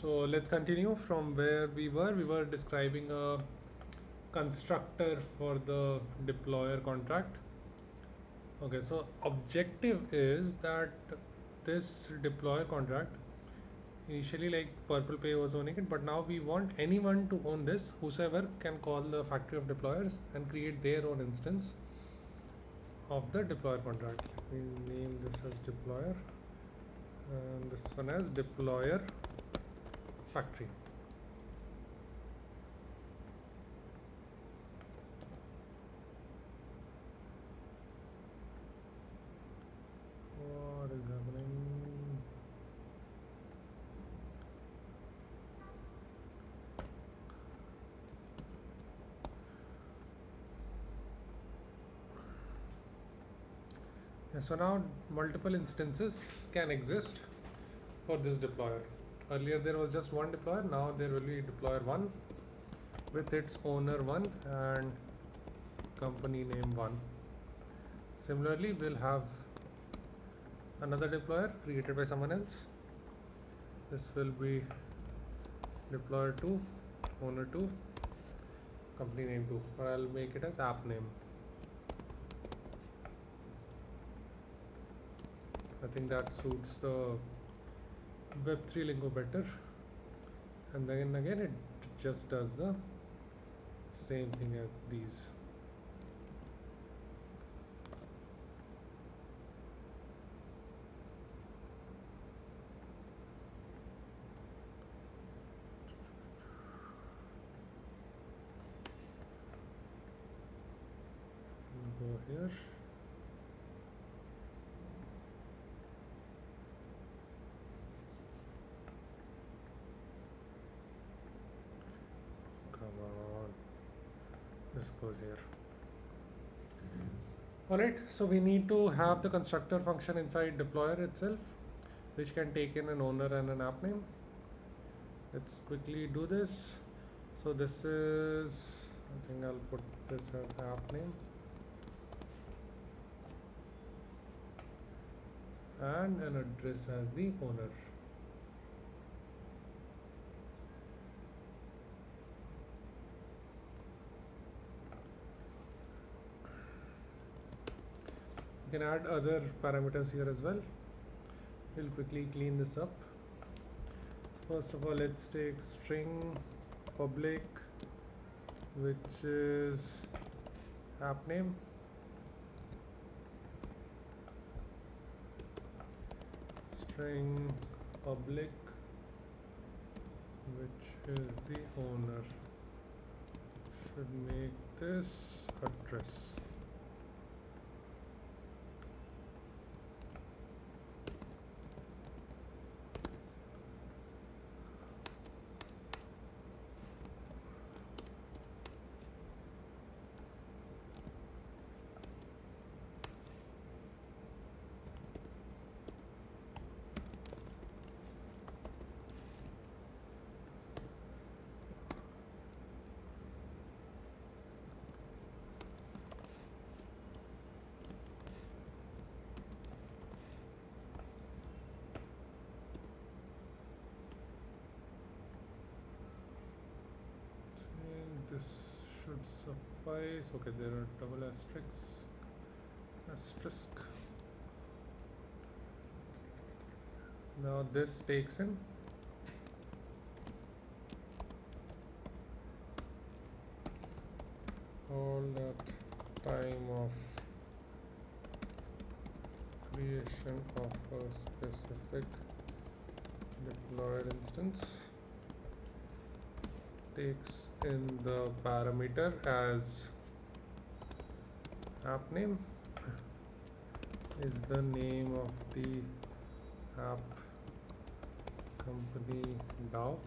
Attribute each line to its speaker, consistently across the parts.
Speaker 1: So let's continue from where we were. We were describing a constructor for the deployer contract. Okay, so objective is that this deployer contract, initially like Purple Pay was owning it, but now we want anyone to own this. Whosoever can call the factory of deployers and create their own instance of the deployer contract. Let me name this as deployer and this one as deployer factory. What is happening? Yeah, so now multiple instances can exist for this deployer. Earlier there was just one deployer, now there will be deployer 1 with its owner 1 and company name 1. Similarly, we'll have another deployer created by someone else. This will be deployer 2, owner 2, company name 2, or I'll make it as app name. I think that suits the Web3 lingo better. And then again, it just does the same thing as these. Go here. Come on. This goes here. Alright, so we need to have the constructor function inside deployer itself, which can take in an owner and an app name. Let's quickly do this. So this is, I think I'll put this as app name. And an address as the owner. You can add other parameters here as well. We'll quickly clean this up. First of all, let's take string public, which is app name. String public, which is the owner. Should make this address. This should suffice. Okay, there are double asterisks. Asterisk. Now this takes in all that time of creation of a specific deployer instance. Takes in the parameter as app name is the name of the app company DAO,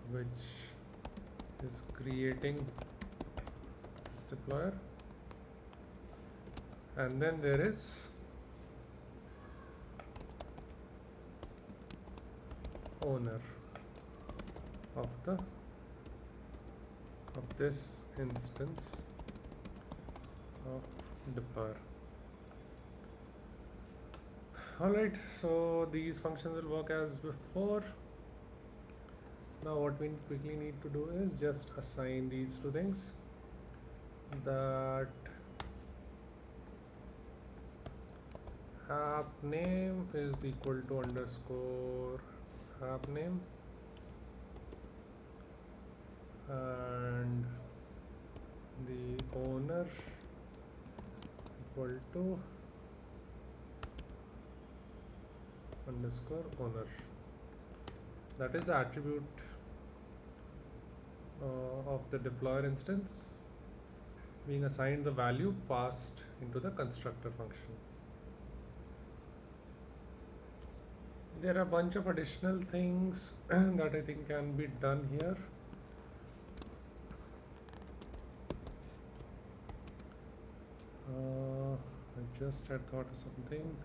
Speaker 1: which is creating this deployer, and then there is owner of this instance of deployer. Alright, so these functions will work as before. Now what we quickly need to do is just assign these two things, that app name is equal to underscore app name, and the owner equal to underscore owner. That is the attribute of the deployer instance being assigned the value passed into the constructor function. There are a bunch of additional things that I think can be done here. I just had thought of something.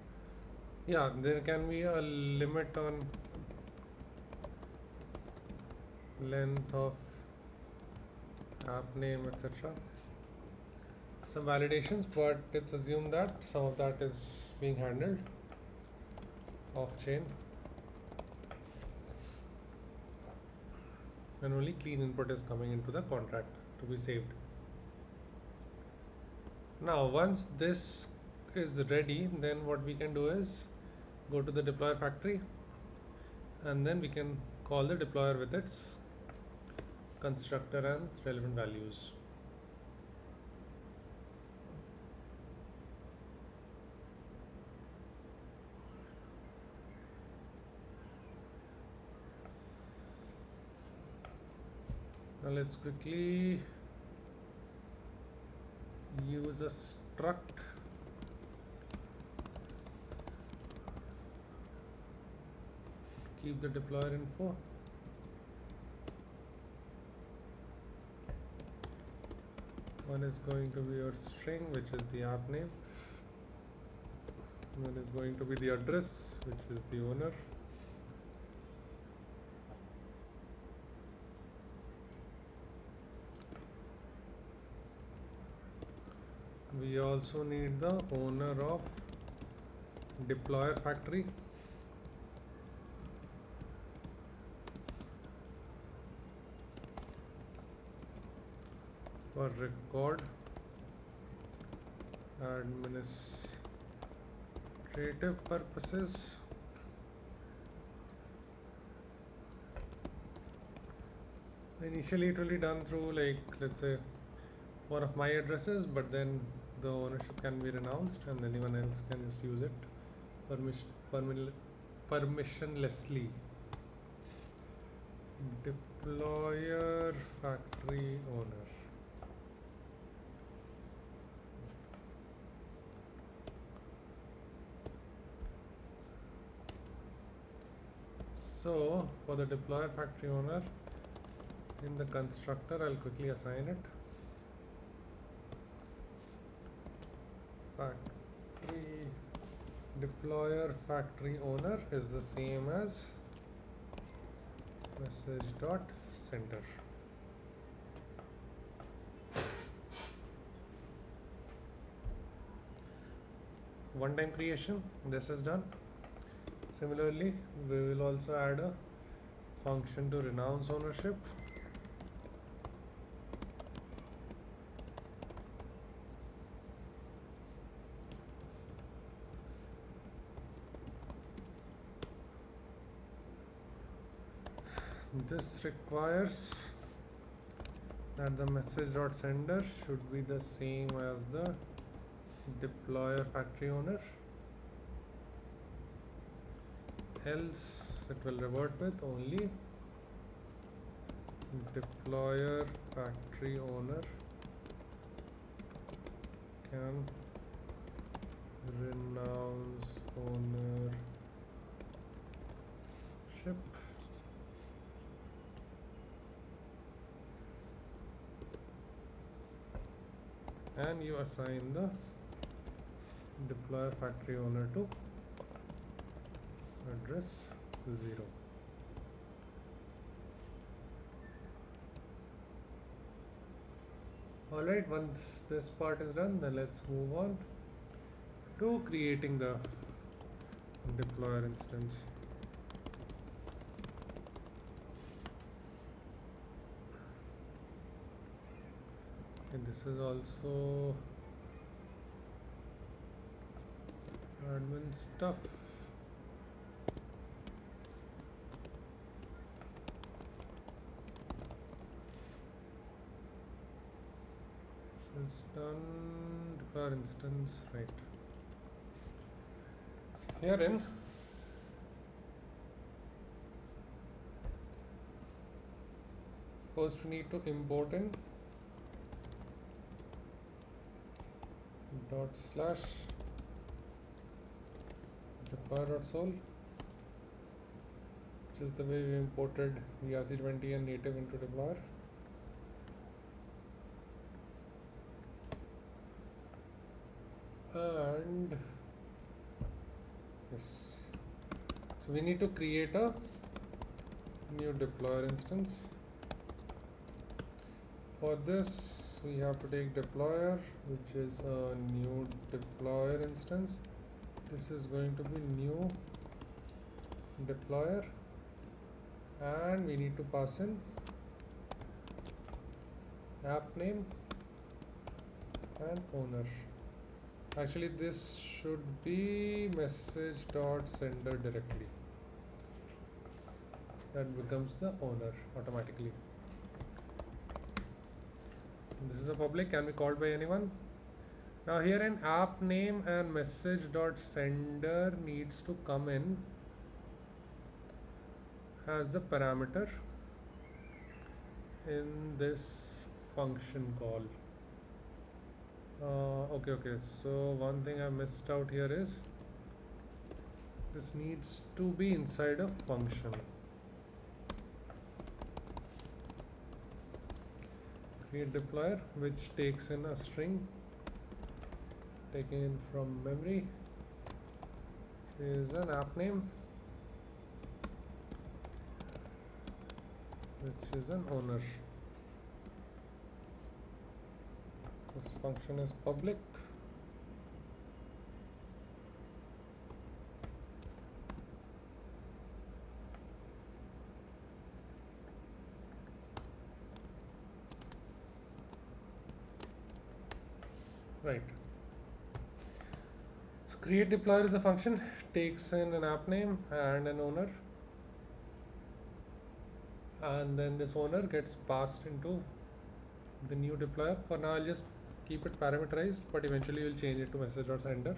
Speaker 1: Yeah, there can be a limit on length of app name, etc. Some validations, but it's assumed that some of that is being handled off chain, and only clean input is coming into the contract to be saved. Now once this is ready, then what we can do is go to the deployer factory, and then we can call the deployer with its constructor and relevant values. Now let's quickly use a struct keep the deployer info. One is going to be your string, which is the app name. One is going to be the address, which is the owner. We also need the owner of deployer factory. For record administrative purposes, initially it will be done through, like, let's say one of my addresses, but then the ownership can be renounced and anyone else can just use it permissionlessly. Deployer factory owner. So for the deployer factory owner, in the constructor I'll quickly assign it factory deployer factory owner is the same as message dot sender. One time creation, this is done. Similarly, we will also add a function to renounce ownership. This requires that the message.sender should be the same as the deployer factory owner, else it will revert with only deployer factory owner can renounce ownership. And you assign the deployer factory owner to address 0. Alright, once this part is done, then let's move on to creating the deployer instance. and this is also admin stuff. This is done. Deploy instance, right? Herein, first we need to import in /deploy.sol, which is the way we imported ERC20 and native into deployer. And yes, so we need to create a new deployer instance. For this, we have to take deployer, which is a new deployer instance. This is going to be new deployer, and we need to pass in app name and owner. Actually, this should be message.sender directly. That becomes the owner automatically. This is a public, can be called by anyone. Now here an app name and message.sender needs to come in as the parameter in this function call. Okay, so one thing I missed out here is this needs to be inside a function. Create deployer, which takes in a string taken in from memory, is an app name, which is an owner. This function is public. Right. So create deployer is a function, takes in an app name and an owner, and then this owner gets passed into the new deployer. For now, I'll just keep it parameterized, but eventually we'll change it to message.sender.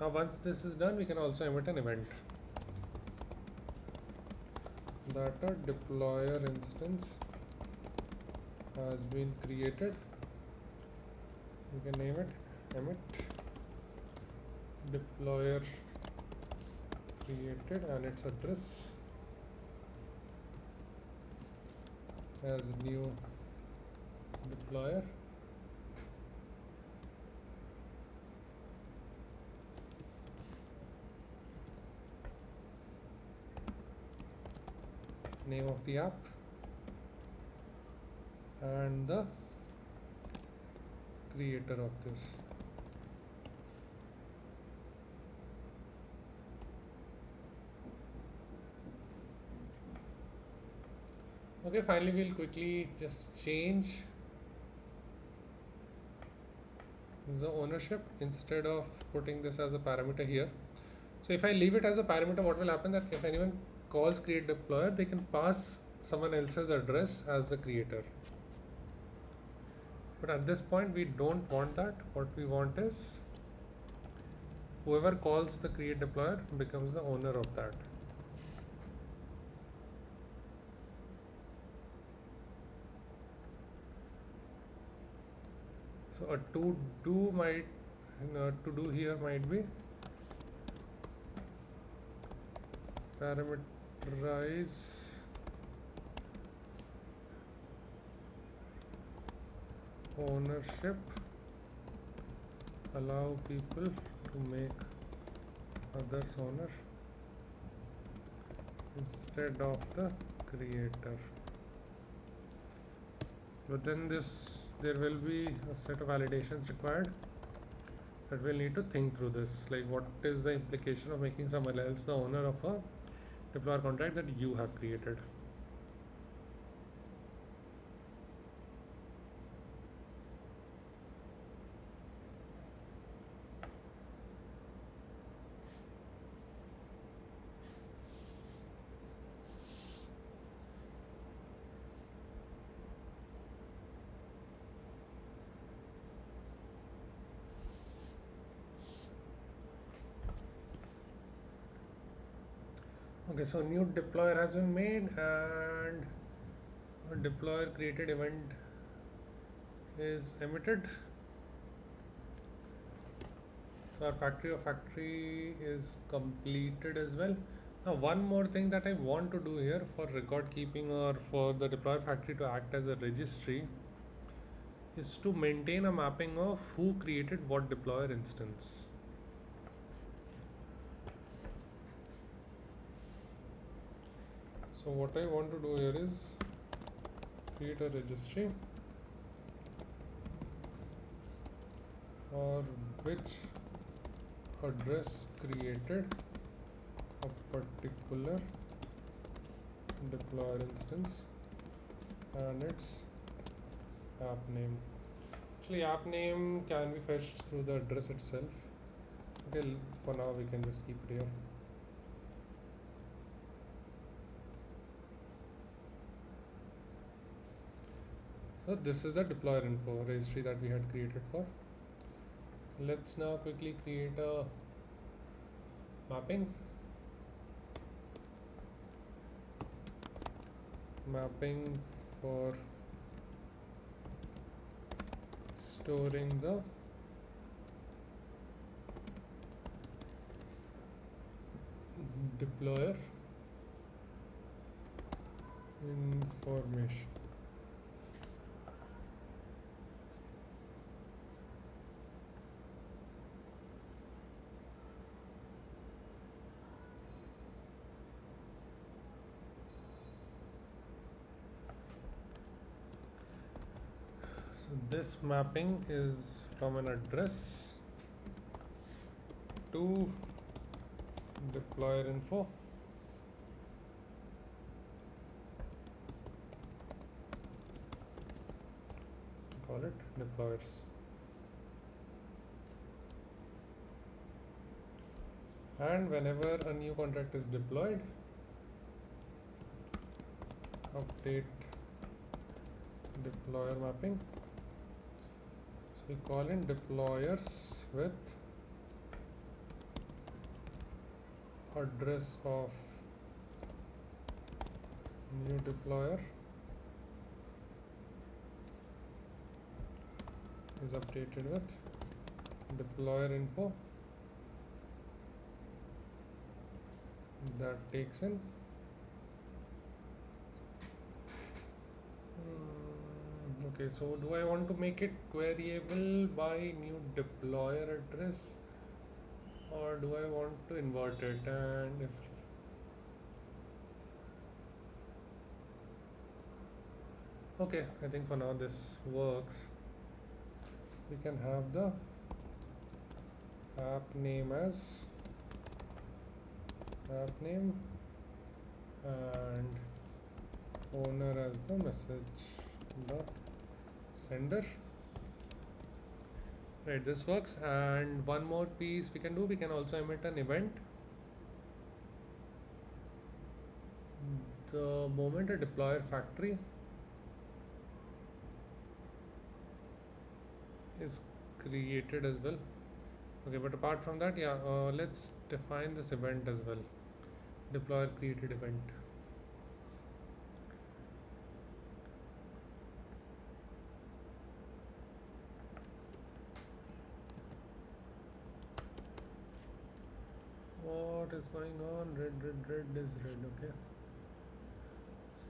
Speaker 1: Now once this is done, we can also emit an event that a deployer instance has been created. You can name it emit deployer created and its address as new deployer. Name of the app and the creator of this. Okay, finally we'll quickly just change the ownership instead of putting this as a parameter here. So if I leave it as a parameter, what will happen that if anyone calls create deployer, they can pass someone else's address as the creator. But at this point, we don't want that. What we want is whoever calls the create deployer becomes the owner of that. So a to do here might be parameterize ownership, allow people to make others owner instead of the creator. But then there will be a set of validations required that we'll need to think through this, like what is the implication of making someone else the owner of a deployer contract that you have created. Okay, so new deployer has been made and a deployer created event is emitted. So our factory is completed as well. Now one more thing that I want to do here for record keeping or for the deployer factory to act as a registry is to maintain a mapping of who created what deployer instance. So what I want to do here is create a registry for which address created a particular deployer instance and its app name. Actually, app name can be fetched through the address itself. Okay, for now we can just keep it here. So this is the deployer info registry that we had created for. Let's now quickly create a mapping for storing the deployer information. So this mapping is from an address to deployer info. Call it deployers. And whenever a new contract is deployed, update deployer mapping. So we call in deployers with address of new deployer is updated with deployer info that takes in okay, so do I want to make it queryable by new deployer address or do I want to invert it? And if okay, I think for now this works. We can have the app name as app name and owner as the message dot sender. Right, this works. And one more piece we can do, we can also emit an event. The moment a deployer factory is created as well. Okay, but apart from that, yeah, let's define this event as well. Deployer created event. What is going on? Red is red. Okay.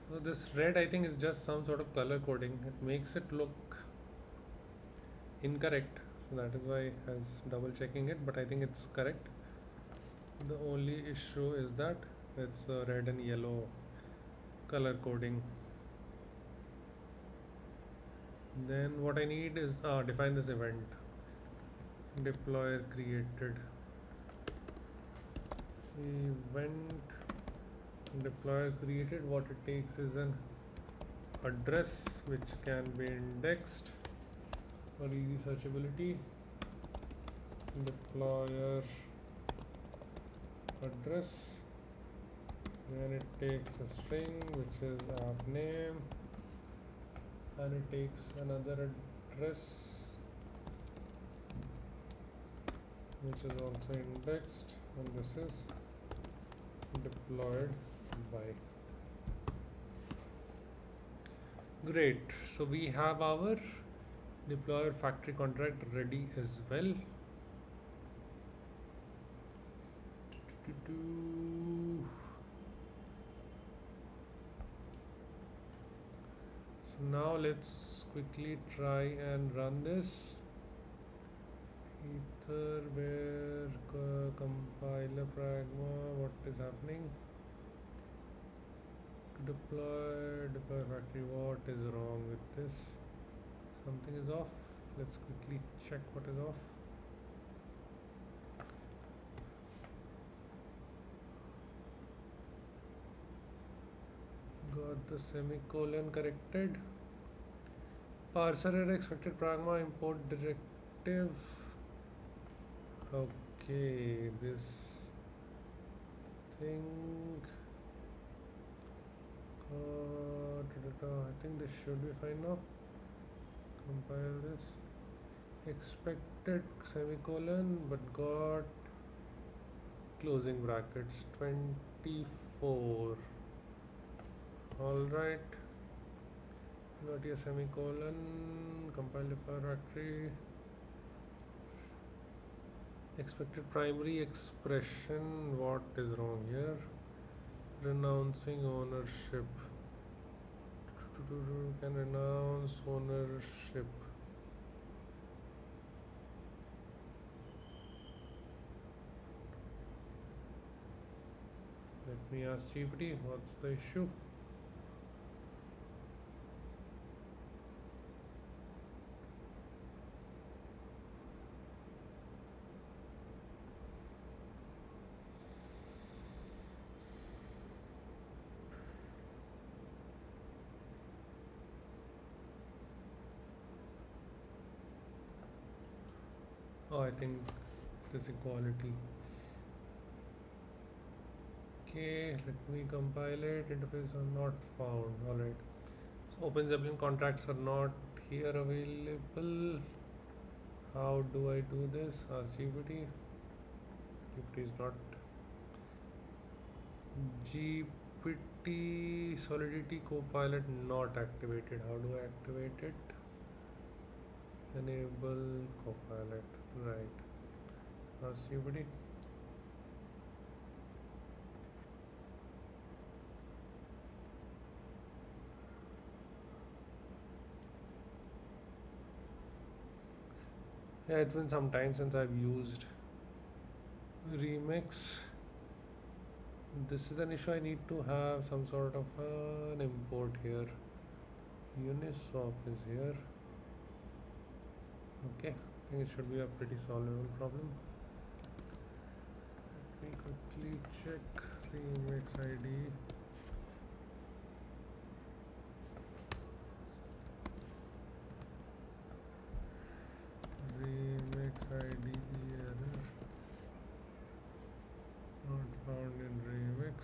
Speaker 1: So this red, I think, is just some sort of color coding. It makes it look incorrect. So that is why I was double checking it, but I think it's correct. The only issue is that it's red and yellow color coding. Then what I need is define this event. Deployer created event deployer created. What it takes is an address which can be indexed for easy searchability. Deployer address, then it takes a string which is app name, and it takes another address which is also indexed, and this is deployed by. Great, so we have our deployer factory contract ready as well. So now let's quickly try and run this. Ether, where compiler pragma, what is happening? Deploy factory, what is wrong with this? Something is off. Let's quickly check what is off. Got the semicolon corrected. Parser error, expected pragma import directive. Okay, this thing. I think this should be fine now. Compile this. Expected semicolon, but got closing brackets 24. Alright. Got your semicolon. Compile deployer factory. Expected primary expression. What is wrong here? Renouncing ownership. Can renounce ownership. Let me ask GPT, what's the issue? Oh, I think this equality. Okay, let me compile it. Interface are not found. Alright. So Open Zeppelin contracts are not here available. How do I do this? Ask GPT. GPT is not. GPT Solidity Copilot not activated. How do I activate it? Enable Copilot. Right. Ask GPT. Yeah, it's been some time since I've used Remix. This is an issue. I need to have some sort of an import here. Uniswap is here. Okay, I think it should be a pretty solvable problem. Let me quickly check Remix IDE. Remix IDE error not found in Remix.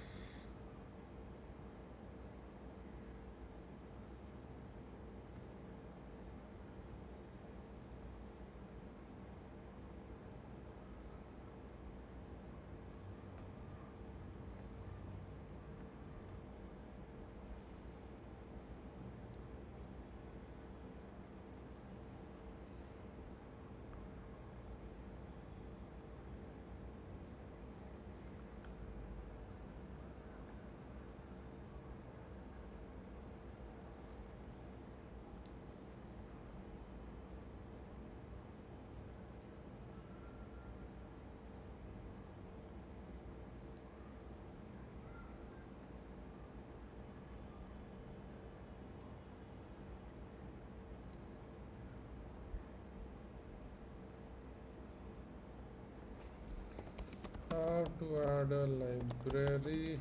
Speaker 1: How to add a library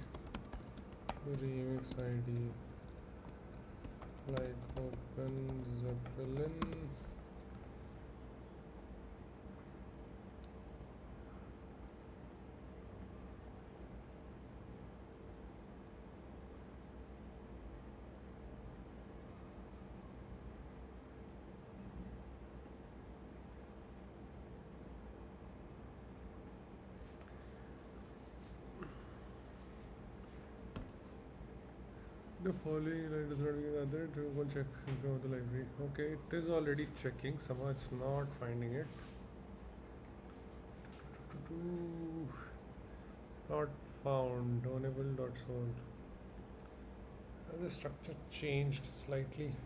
Speaker 1: remix IDE like Open Zeppelin. The following line does not mean the other. Go check from the library. Okay, it is already checking. Somehow it's not finding it. Not found. Donable.sol. The structure changed slightly.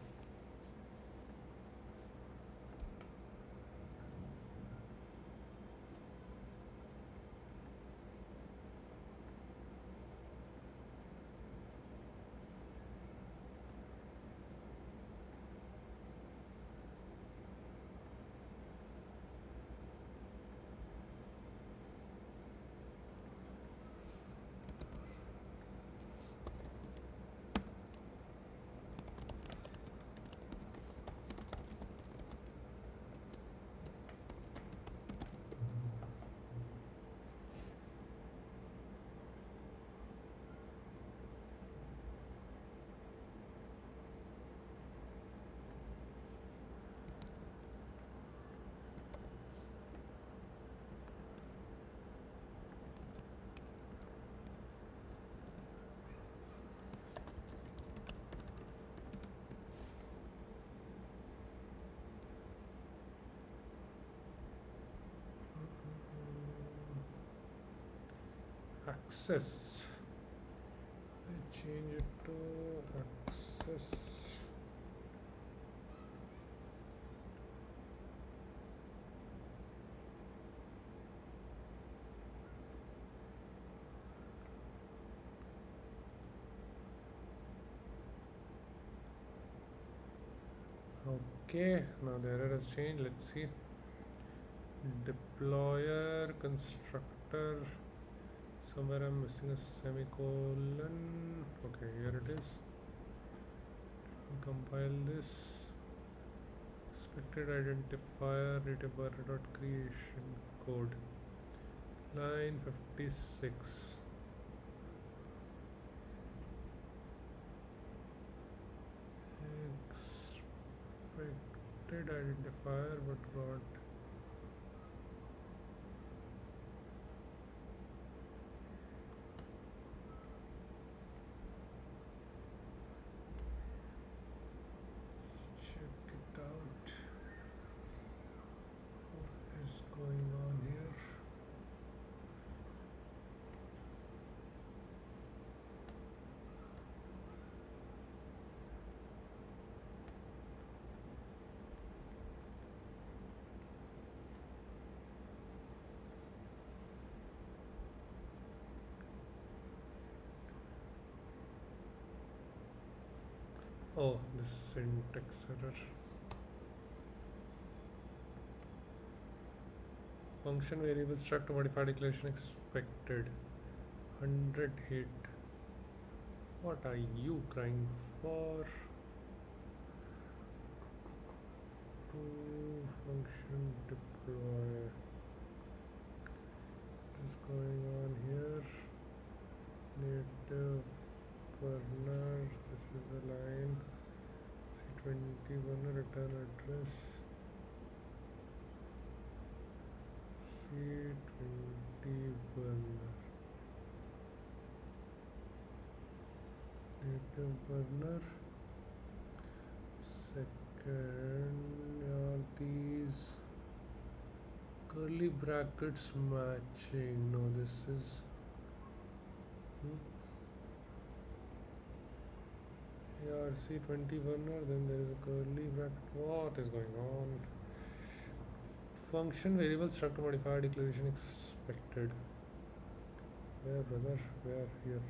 Speaker 1: Access. I change it to access. Okay, now the error has changed. Let's see. Deployer, constructor. Somewhere I'm missing a semicolon. Okay, here it is. Compile this. Expected identifier creation code. Line 56. Expected identifier but got check it out. What is going on here? Oh, this syntax error. Function variable struct modify declaration expected. 108. What are you crying for? To function deploy. What is going on here? Native burner. This is a line. C21 return address. C20 burner. Native burner. Second, are these curly brackets matching? No, this is C20 burner, then there is a curly bracket. What is going on? Function variable struct modifier declaration expected. Where, brother? Where? Here.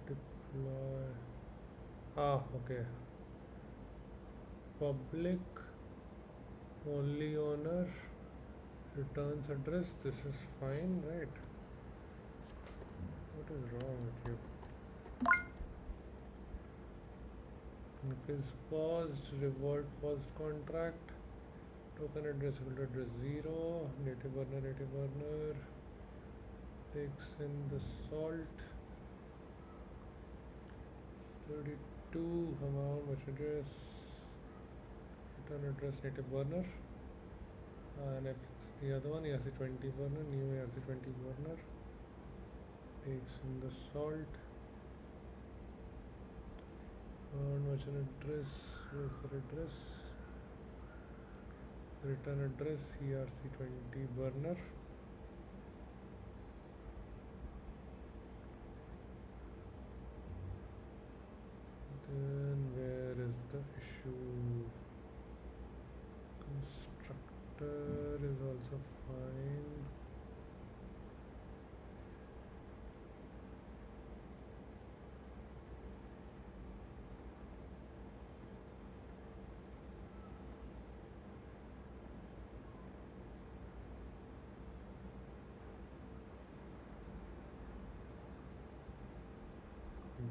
Speaker 1: Deploy. Okay. Public only owner returns address, this is fine, right? What is wrong with you? If is paused, revert paused contract, token address equal to address 0, native burner takes in the salt, it's 32, amount, which address, return address native burner, and if it's the other one, ERC20 burner, new ERC20 burner, takes in the salt, and merchant address, where's the address, return address ERC20 burner, then where is the issue? Constructor is also fine.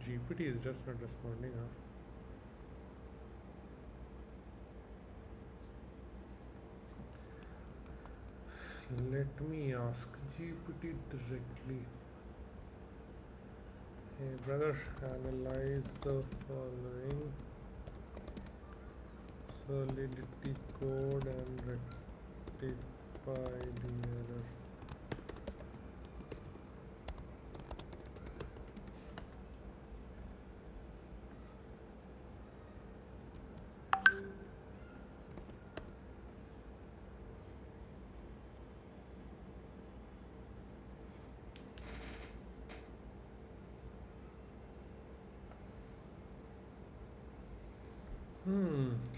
Speaker 1: GPT is just not responding, huh? Let me ask GPT directly. Hey brother, analyze the following Solidity code and rectify the error.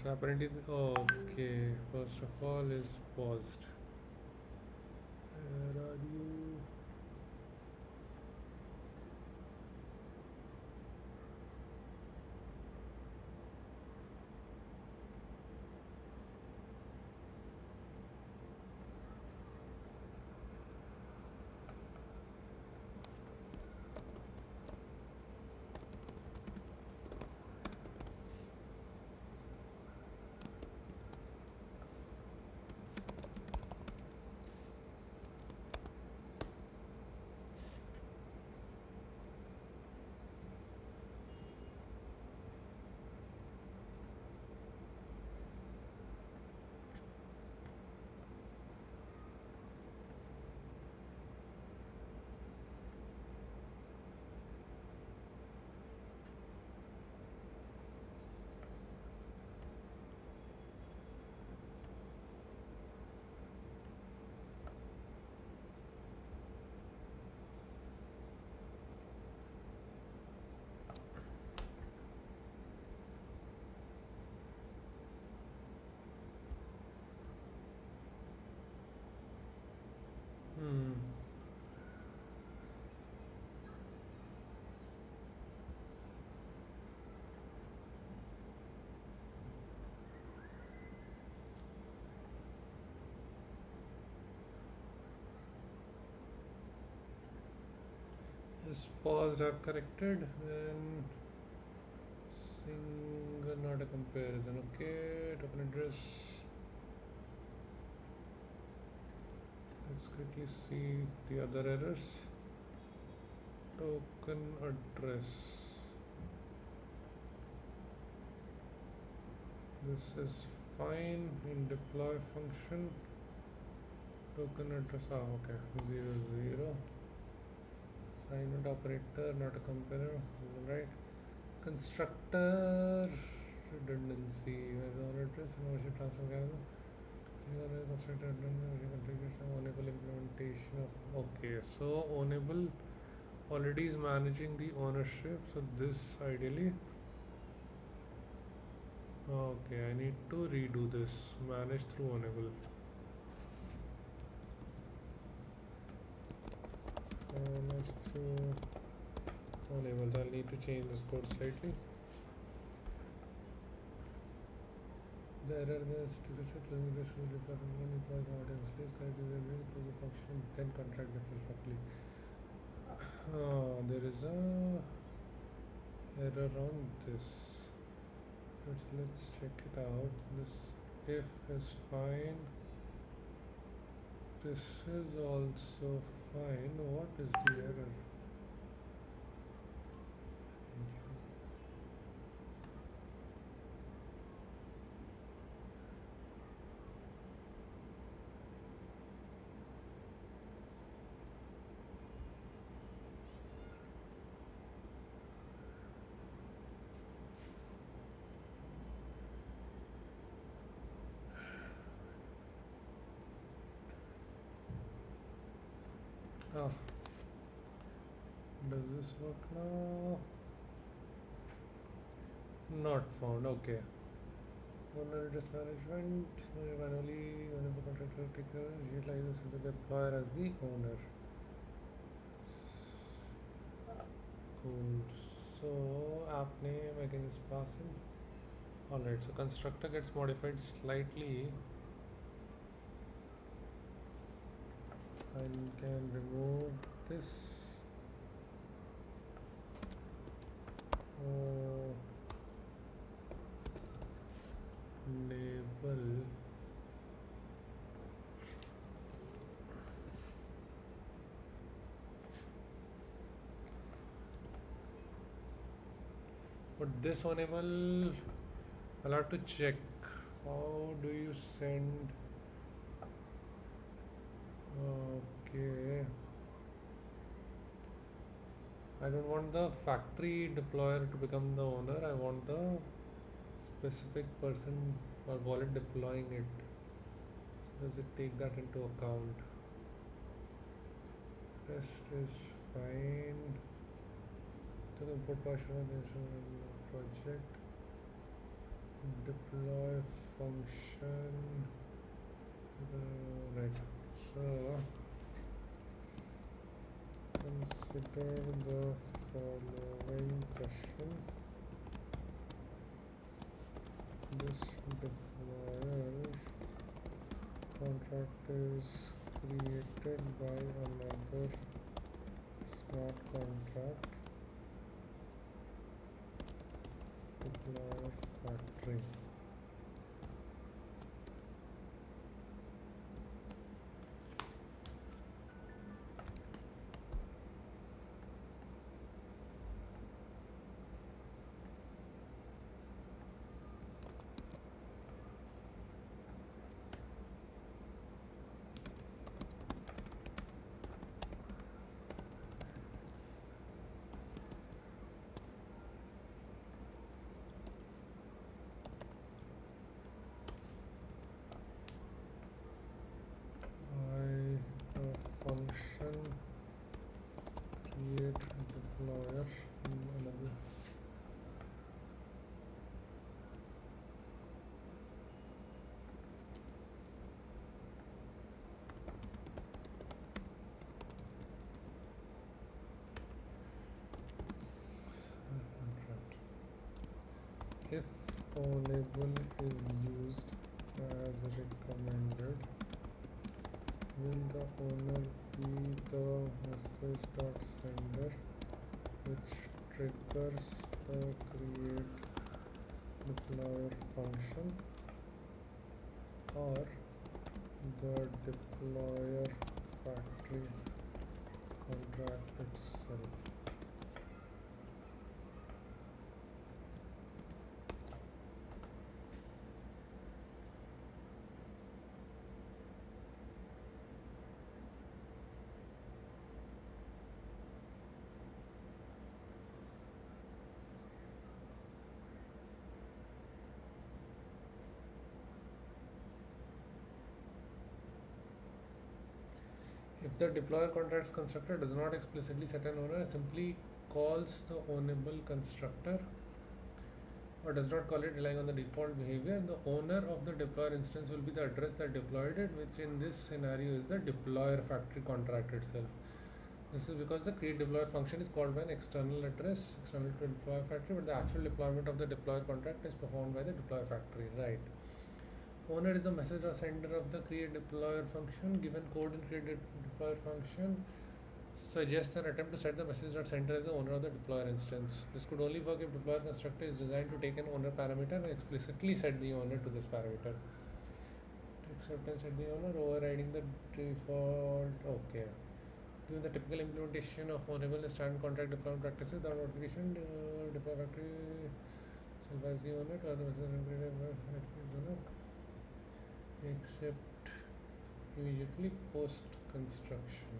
Speaker 1: So apparently, okay, first of all is paused. Where are you? Is paused, I've corrected, then single, not a comparison, okay, token address, let's quickly see the other errors. Token address, this is fine in deploy function. Token address, okay, 00, silent operator, not a comparator, right? Constructor redundancy, owner address and ownership transfer, constructor redundancy, ownable implementation of, okay, so ownable already is managing the ownership, so this ideally, okay, I need to redo this, manage through ownable. Manage through ownable, so I'll need to change this code slightly. The error is decision closing this will deploy items. Please correct the error, close the function, then contract defines properly. There is a error on this. Let's check it out. This if is fine. This is also fine. What is the error? Oh, does this work now? Not found. Okay. Owner address management. Manually, one of the contractor utilizes the deployer as the owner. Cool. So app name I can just pass in. Alright, so constructor gets modified slightly. I can remove this. Label. But this enable, I'll have to check. How do you send? Okay. I don't want the factory deployer to become the owner. I want the specific person or wallet deploying it. So does it take that into account? Rest is fine. To the import partition project. Deploy function. Right. So consider the following question. This deployer contract is created by another smart contract deployer factory. Function create deployer in another if label is used as recommended, will the owner be the message.sender, which triggers the create deployer function, or the deployer factory contract itself? If the deployer contracts constructor does not explicitly set an owner, it simply calls the ownable constructor or does not call it relying on the default behavior, the owner of the deployer instance will be the address that deployed it, which in this scenario is the deployer factory contract itself. This is because the create deployer function is called by an external address, external to deployer factory, but the actual deployment of the deployer contract is performed by the deployer factory, right? Owner is the message or sender of the create deployer function. Given code in create deployer function suggests an attempt to set the message dot sender as the owner of the deployer instance. This could only work if deployer constructor is designed to take an owner parameter and explicitly set the owner to this parameter. Accept and set the owner, overriding the default. Okay. Given the typical implementation of ownable standard contract deployment practices, the notification deploy factory self as the owner to other owner except immediately post construction.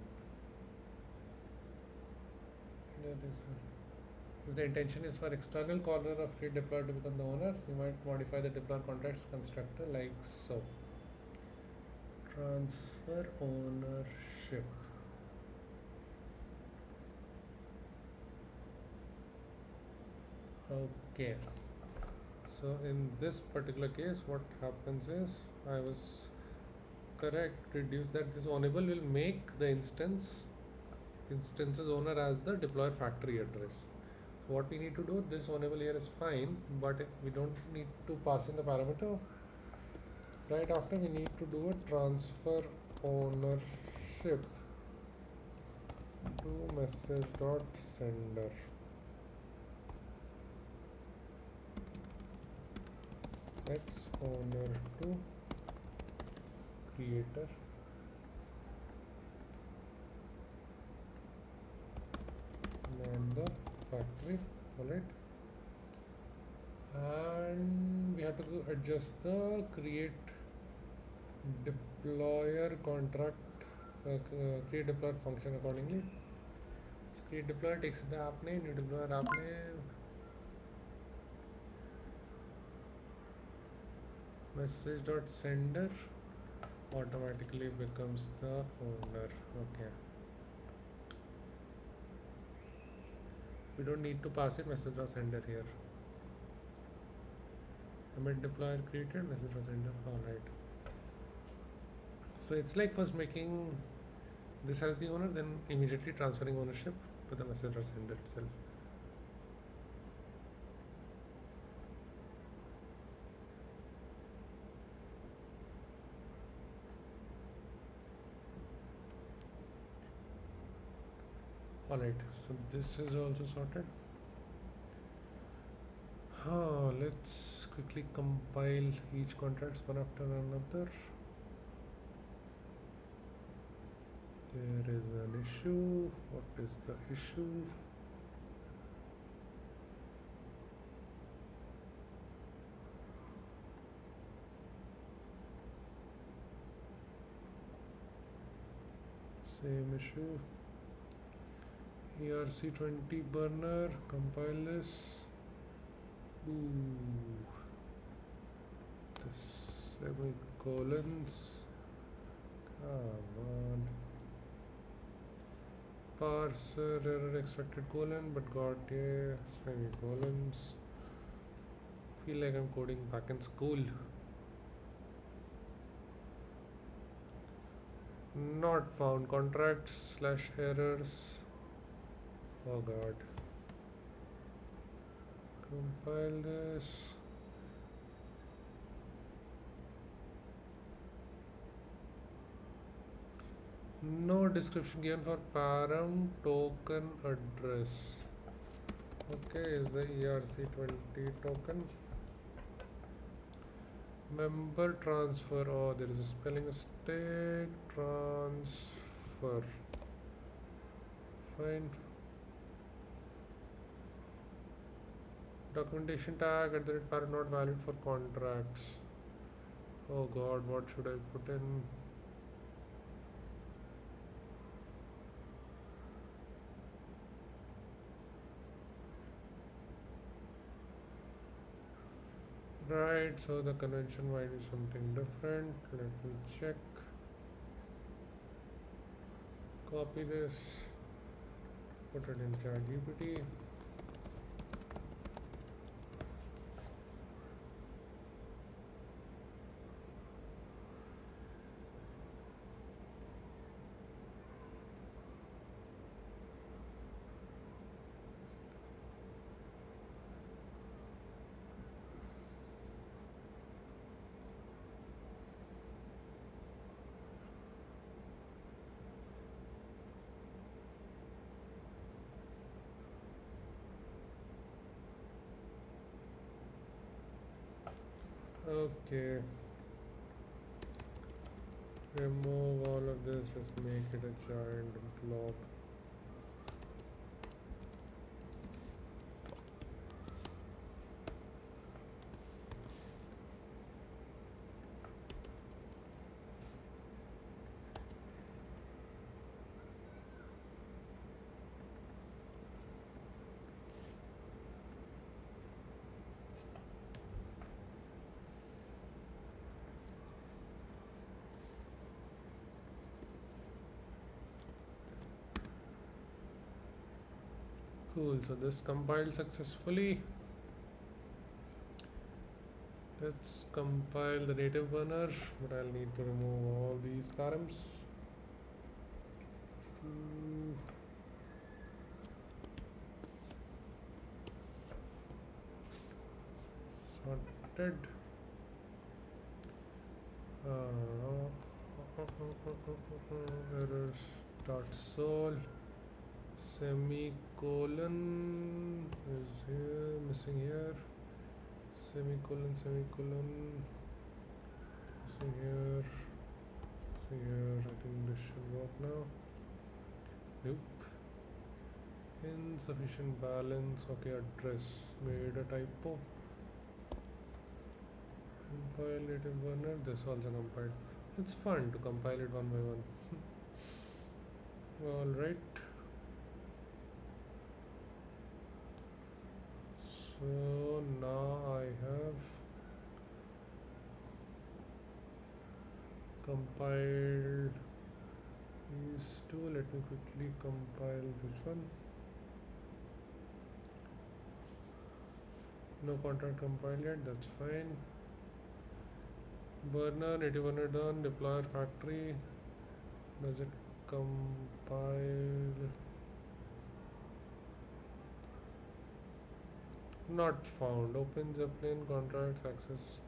Speaker 1: If the intention is for external caller of create deployer to become the owner, you might modify the deployer contracts constructor like so. Transfer ownership. Okay. So in this particular case, what happens is I was correct. Reduce that this ownable will make the instance's owner as the deployer factory address. So what we need to do, this ownable here is fine, but we don't need to pass in the parameter. Right after, we need to do a transfer ownership to message dot sender. Sets owner to creator. Not the factory. Alright. And we have to adjust the create deployer contract, create deployer function accordingly. So create deployer takes the app name, new deployer app name, message dot sender automatically becomes the owner. Okay. We don't need to pass it message dot sender here. Emit deployer created message dot sender. Alright. So it's like first making this as the owner, then immediately transferring ownership to the message dot sender itself. Alright, so this is also sorted. Let's quickly compile each contracts one after another. There is an issue. What is the issue? Same issue. ERC20 burner, compile this. The semicolons. Come on. Parser error expected colon, but got a semicolons. Feel like I'm coding back in school. Not found contracts / errors. Oh god. Compile this. No description given for param token address. Okay, is the ERC20 token. Member transfer. Oh, there is a spelling mistake. Transfer. Fine. Documentation tag at the rate parent not valid for contracts. Oh god, what should I put in? Right, so the convention might be something different. Let me check. Copy this, put it in ChatGPT. Okay, remove all of this, just make it a giant blob. Cool, so this compiled successfully. Let's compile the native burner, but I'll need to remove all these params. Sorted. Errors dot sol semicolon is here, missing here, semicolon missing here, I think this should work now. Nope, insufficient balance. Okay, address made a typo. Compile native burner, this also compiled. It's fun to compile it one by one. Alright, so now I have compiled these two. Let me quickly compile this one. No contract compiled yet, that's fine. Burner, native burner done, deployer factory. Does it compile? Not found. Open Zeppelin, contracts, access,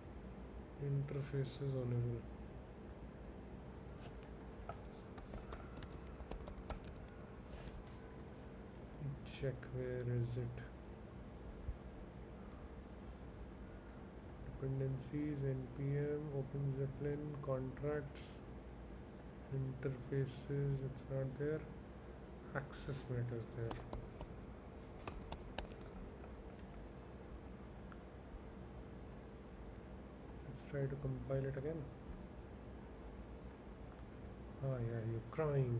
Speaker 1: interfaces enable. Check, where is it? Dependencies, npm, open Zeppelin, contracts, interfaces, it's not there. Access mate is there. Let's try to compile it again. Oh yeah, you're crying.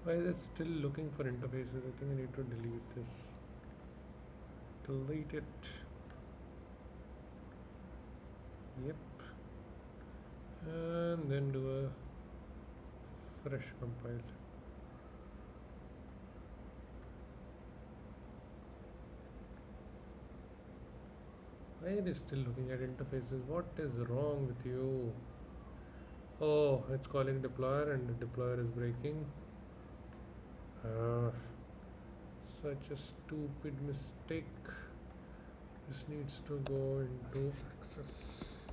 Speaker 1: Why is it still looking for interfaces? I think I need to delete this. Delete it. Yep. And then do a fresh compile. Why it is still looking at interfaces? What is wrong with you? Oh, it's calling deployer and the deployer is breaking. Such a stupid mistake. This needs to go into access.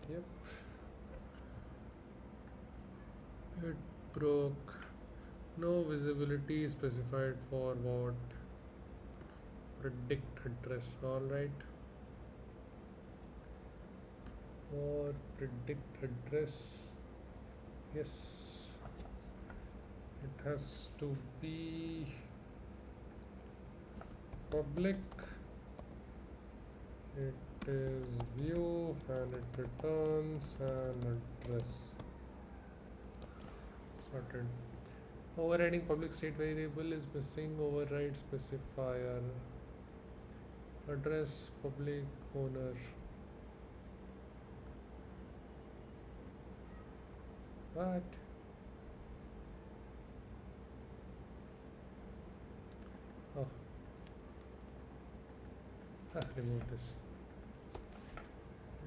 Speaker 1: Yep. It broke. No visibility specified for what? Predict address. Alright. For predict address. Yes. It has to be public, it is view, and it returns an address. Sorted. Overriding public state variable is missing override specifier. Address public owner. What? Oh, remove this.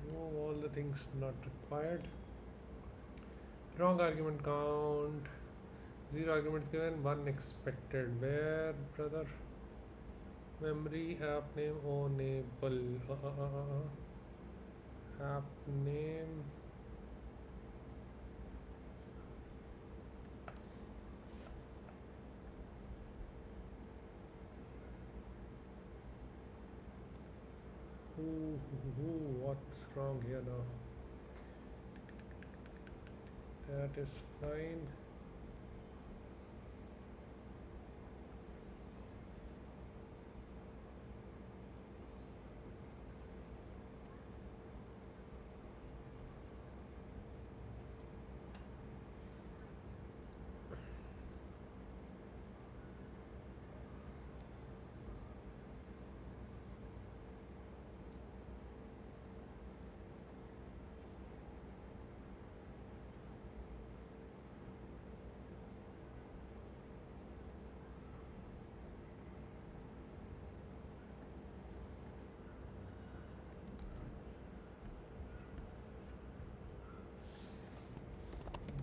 Speaker 1: Remove all the things not required. Wrong argument count. 0 arguments given, 1 expected. Where, brother? Memory app name enable. App name. What's wrong here now? That is fine.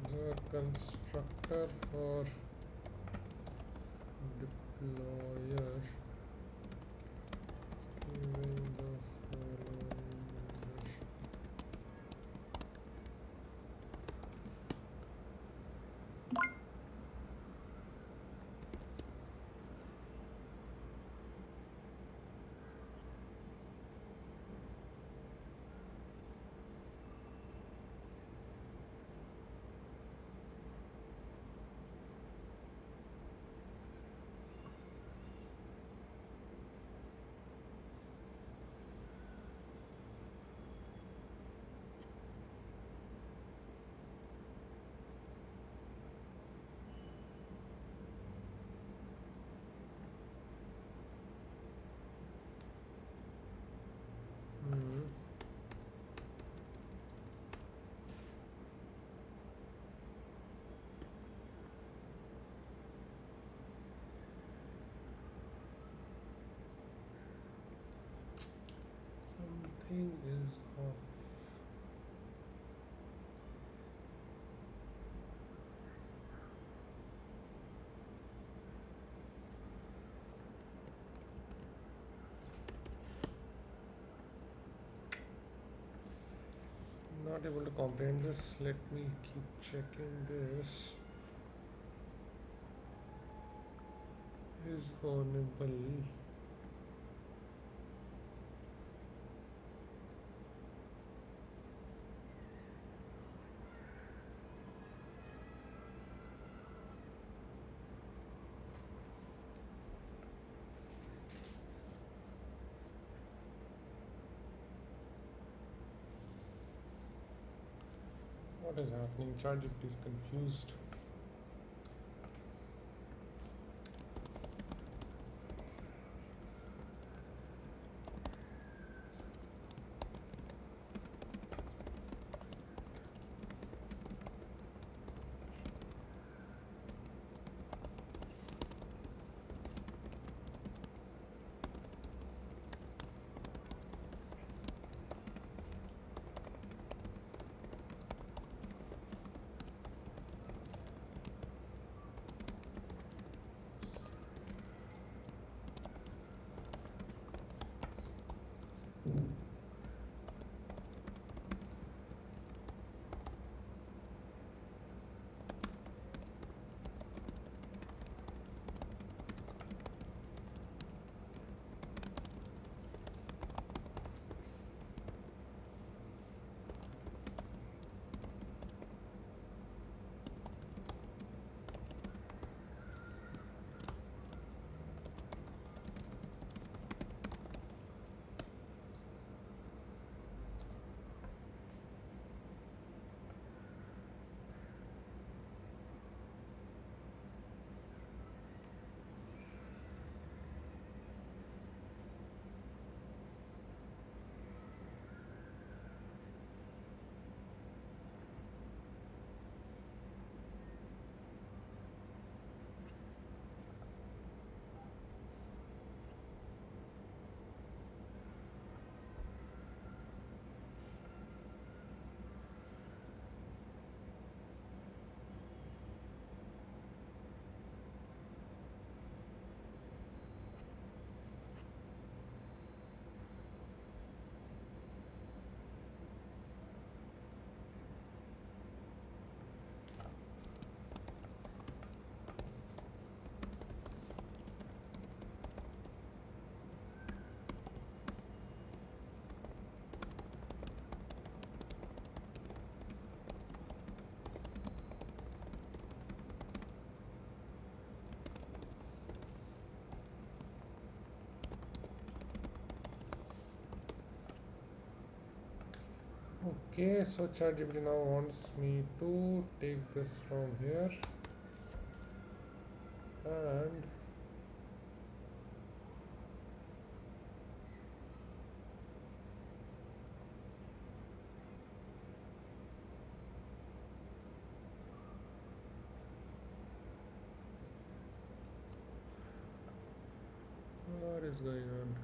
Speaker 1: The constructor for deployer is giving the following. Something is off. Not able to comprehend this. Let me keep checking this. Is ownable. What is happening? ChatGPT is confused. Okay, so ChatGPT now wants me to take this from here and what is going on?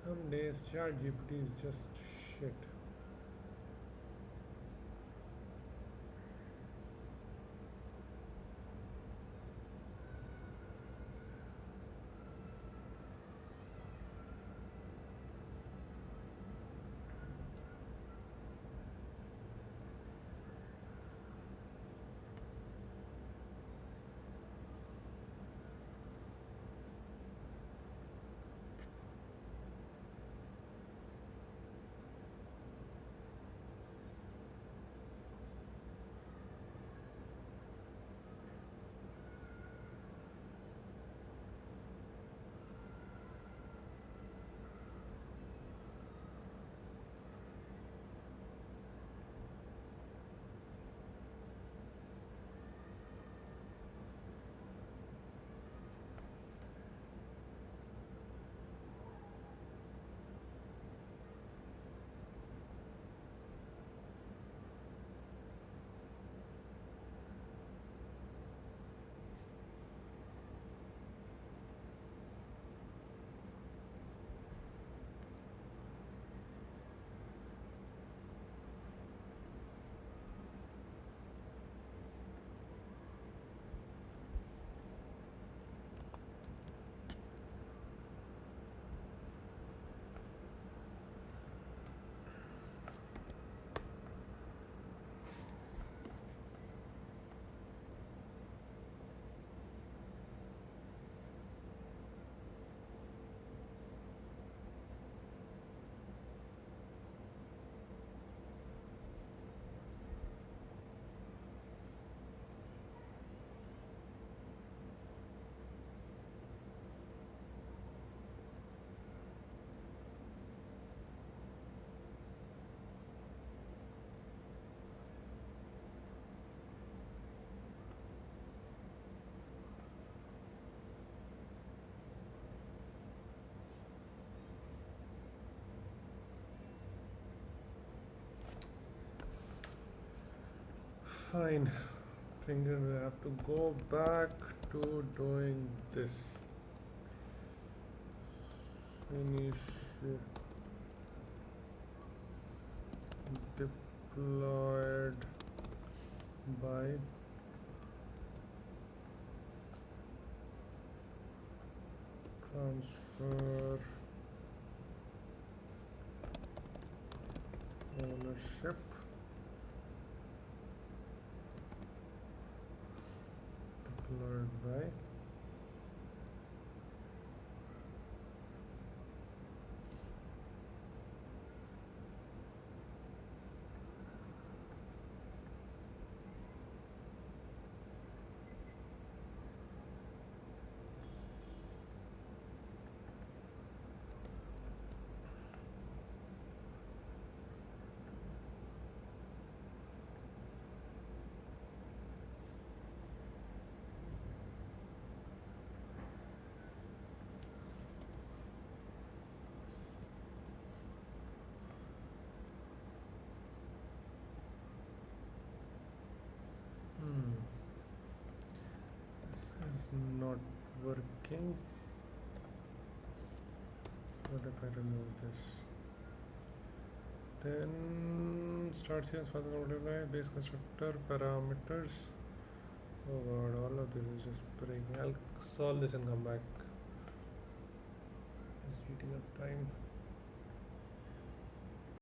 Speaker 1: Some days ChatGPT is just shit. Fine. Thinking we have to go back to doing this. Finish deployed by transfer ownership deployed by this is not working. What if I remove this? Then start CS fast multiply base constructor parameters. Oh god, all of this is just breaking. I'll solve this and come back. It's eating up time.